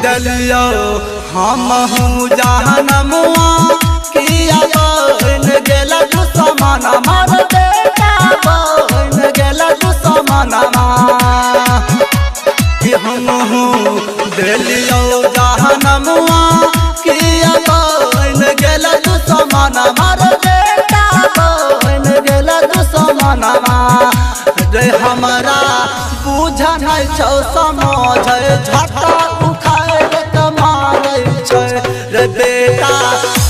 दलियो हम हूँ जहनमुआ किया बन गेला दुश्मन मार बेटा बन गेला दुश्मन कि हम हूँ दलियो जहनमुआ किया बन गेला दुश्मन मार बेटा बन गेला दुश्मन रे हमरा बुझ नहीं छौ समझ झटा उखाड़ के मारे छै रे बेटा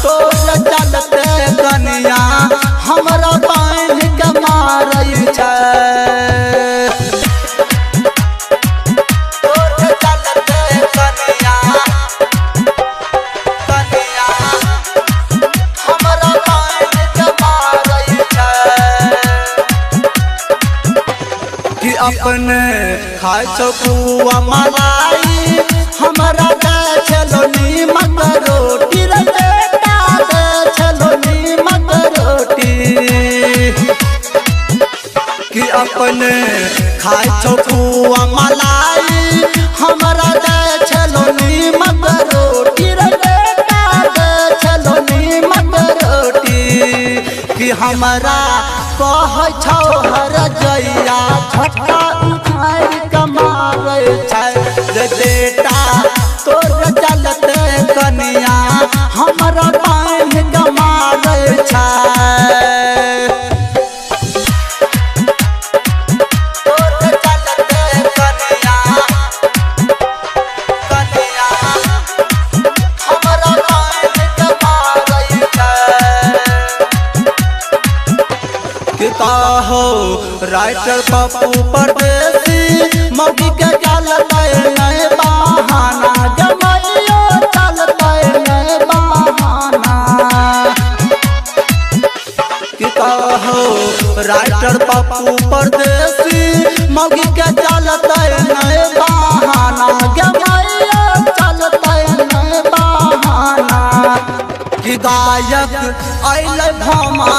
तोर चलते कनिया हमरा बांध के मारे छै तोर चलते कनिया कनिया हमरा बांध के मारे छै कि अपने खाए छो पुआ मलाई हमरा दे छलो नीमक रोटी रे बेटा दे छलो नीमक रोटी कि अपने खाए छो पुआ मलाई हमरा दे छलो नीमक रोटी रे बेटा दे छलो नीमक रोटी कि हमरा कह छौ हर जइया झटका उखाड़ के मारे छै रे बेटा तोर चलते कनिया हमरा बांध के मारे छै तोर चलते कनिया कनिया हमरा बांध के मारे छै कि कहो राइटर पप्पू परदेसी मौगी के चलते नए बहाना जमैयो चलते नए बहाना कि कहो राइटर पप्पू परदेसी मौगी के चलते नए बहाना जमैयो चलते नए बहाना कि गायक अइले भमा